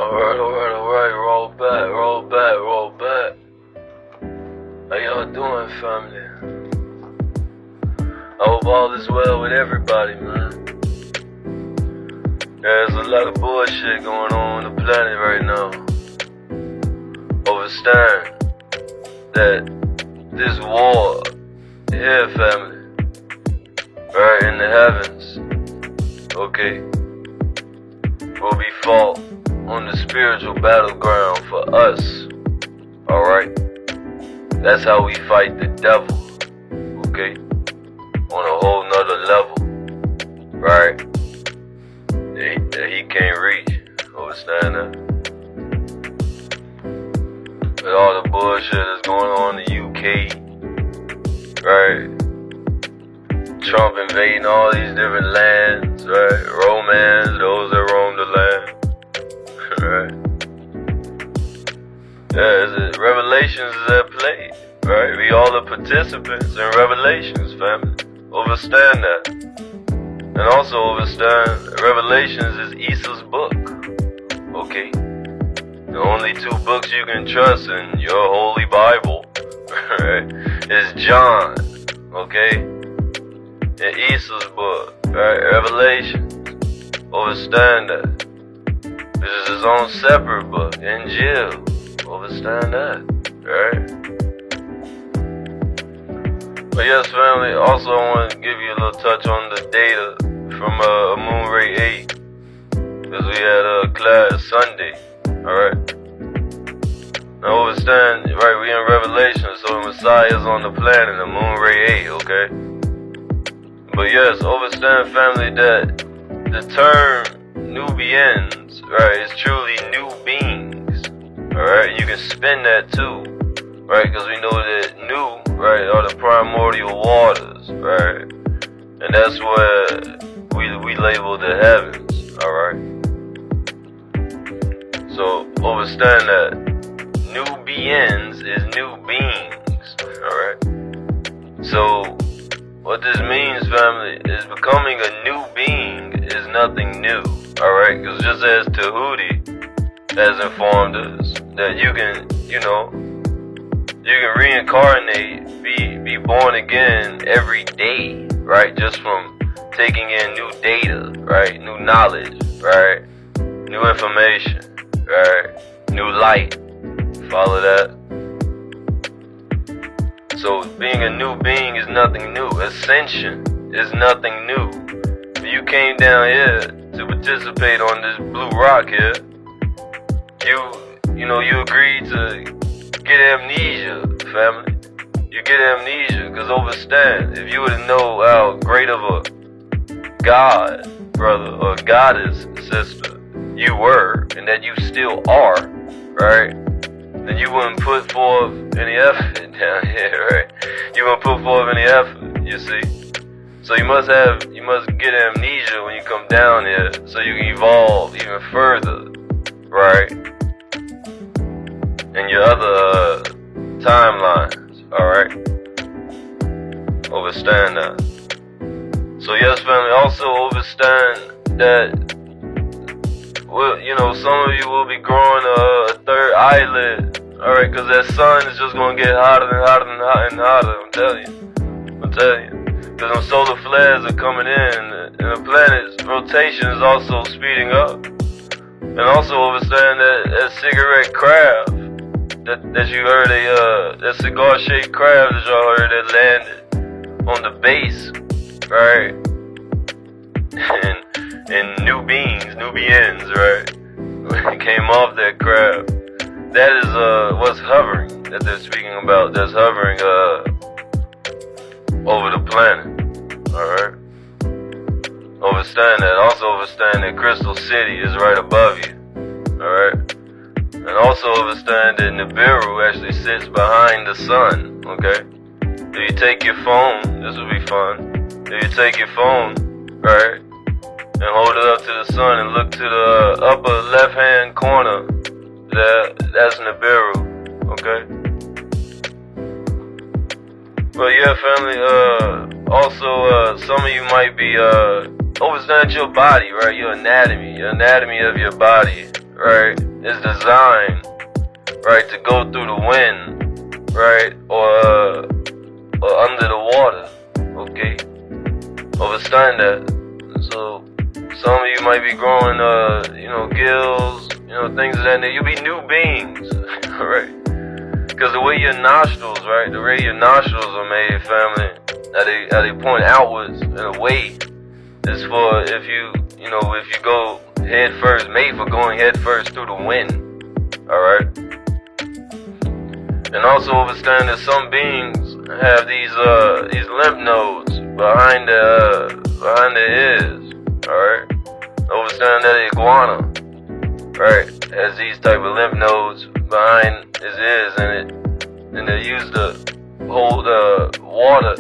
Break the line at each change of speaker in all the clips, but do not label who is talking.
Alright, roll back. How y'all doing, family? I hope all is well with everybody, man. There's a lot of bullshit going on the planet right now. Understand that this war here, family, right in the heavens, okay, will be fought on the spiritual battleground for us, alright? That's how we fight the devil, okay? On a whole nother level, right? That he can't reach, understand that? With all the bullshit that's going on in the UK, right? Trump invading all these different lands, right? Romans, those that roam the land. Right. Yeah, Revelations is at play, right? We all the participants in Revelations, family. Understand that. And also understand Revelations is Esau's book, okay? The only two books you can trust in your holy Bible, right, is John, okay? And Esau's book, right? Revelations. Understand that. This is his own separate book, Injil. Understand that, right? But yes, family, also I want to give you a little touch on the data from Moon Ray 8. Because we had a class Sunday, alright? Now understand, right, we in Revelation, so the Messiah's on the planet, the Moon Ray 8, okay? But yes, understand, family, that the term Nubians, right, is truly new beings, alright? You can spin that too, right, because we know that new, right, are the primordial waters, right? And that's where we label the heavens, alright? So, understand that Nubians is new beings, alright? So, what this means, family, is becoming a new being is nothing new. Alright, because just as Tahuti has informed us that you can reincarnate, be born again every day, right? Just from taking in new data, right? New knowledge, right? New information, right? New light. Follow that? So being a new being is nothing new. Ascension is nothing new. You came down here to participate on this blue rock here. You agreed to get amnesia, family. You get amnesia because understand, if you were to know how great of a god, brother, or goddess, sister, you were, and that you still are, right? Then you wouldn't put forth any effort down here, right? You wouldn't put forth any effort, you see? So you must get amnesia when you come down here so you can evolve even further, right? In your other timelines, alright? Understand that. So yes, family, also understand that, some of you will be growing a third eyelid, alright? Because that sun is just going to get hotter and hotter, I'm telling you. Because them solar flares are coming in, and the planet's rotation is also speeding up. And also understand that cigarette craft that you heard, that cigar-shaped craft that y'all heard that landed on the base, right? and Nubians, right? When it came off that craft, that is what's hovering that they're speaking about. That's hovering over the planet, alright? Understand that. Also understand that Crystal City is right above you, alright? And also understand that Nibiru actually sits behind the sun, okay? If you take your phone, this will be fun. If you take your phone, right, and hold it up to the sun and look to the upper left-hand corner, that's Nibiru, okay? But yeah, family, also, some of you might be, understand your body, right? Your anatomy of your body, right? is designed, right, to go through the wind, right, or under the water, okay? Understand that. So some of you might be growing, gills, things of that nature. You'll be new beings, right? Because the way your nostrils, right, the way your nostrils are made, family, how they point outwards in a way, is for if you go head first, made for going head first through the wind, alright? And also understand that some beings have these lymph nodes behind the ears, alright? Understand that iguana, right, has these type of lymph nodes behind his ears, and they use to hold water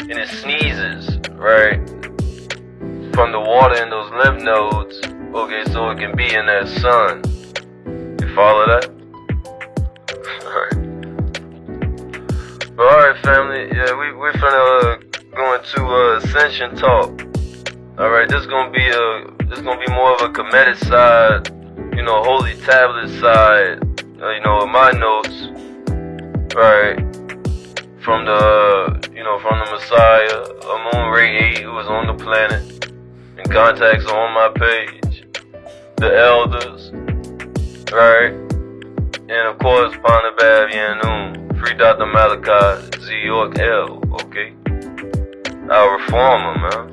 in his sneezes, right, from the water in those lymph nodes, okay, so it can be in that sun. You follow that? Alright, family, yeah, we're finna go into Ascension talk. Alright, this gonna be more of a Kemetic side, Holy Tablet side, of my notes, right, from the Messiah, Amun-Re 8, who was on the planet, and contacts on my page, the elders, right, and of course, Panabab Yanun, Free Dr. Malachi, Z York L, okay, our reformer, man,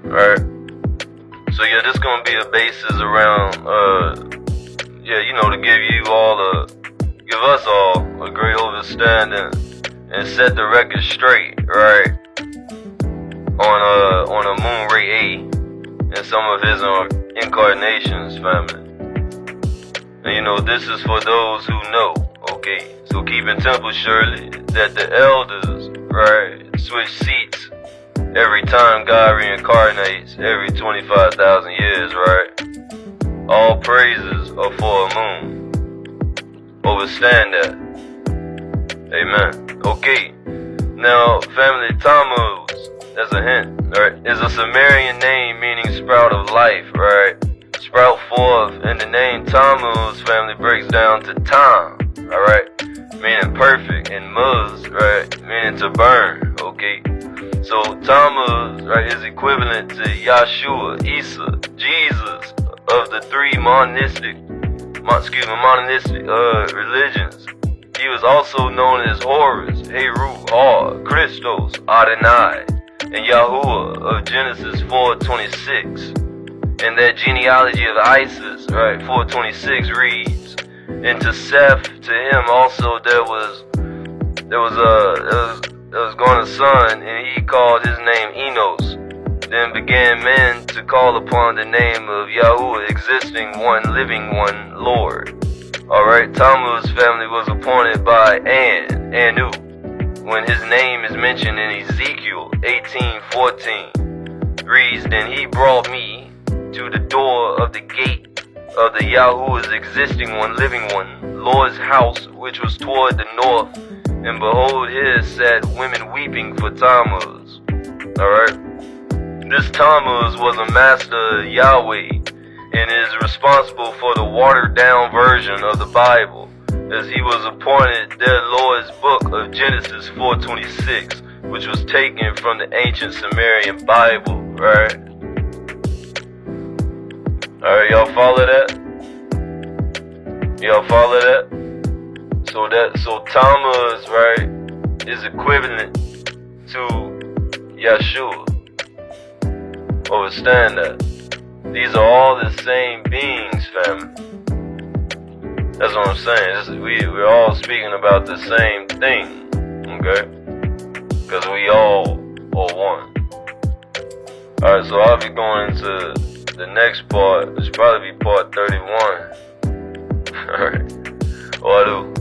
right. So yeah, this gonna be a basis around, to give us all a great understanding and set the record straight, right, on Amun-Re 8 and some of his incarnations, family. And this is for those who know, okay. So keep in temple surely that the elders, right, switch seats every time God reincarnates every 25,000 years, right? All praises are for Amun. Understand that. Amen. Okay. Now, family, Tammuz, as a hint, right, is a Sumerian name meaning sprout of life, right? Sprout forth, and the name Tammuz, family, breaks down to Tam, alright? Meaning perfect, and Muz, right, meaning to burn, okay? So Tammuz, right, is equivalent to Yahshua, Isa, Jesus of the three monotheistic religions. He was also known as Horus, Heru, Har, Christos, Adonai, and Yahuwah of Genesis 4:26. And that genealogy of Isis, right, 4:26 reads, and to Seth, to him also there was going a son, and he called his name Enos. Then began men to call upon the name of Yahuwah, existing one, living one, Lord. Alright, Tammuz family was appointed by Anu, when his name is mentioned in Ezekiel 18:14. Reads, then he brought me to the door of the gate of the Yahuwah's existing one, living one, Lord's house, which was toward the north, and behold, here sat women weeping for Tammuz. Alright? This Tammuz was a master of Yahweh, and is responsible for the watered down version of the Bible, as he was appointed their Lord's book of Genesis 4:26, which was taken from the ancient Sumerian Bible, right? Alright, y'all follow that? Y'all follow that? So Tammuz, right, is equivalent to Yeshua. Understand that. These are all the same beings, family. That's what I'm saying. We're all speaking about the same thing, okay? Because we all are one. Alright, so I'll be going to the next part. It's probably be part 31. Alright. What do?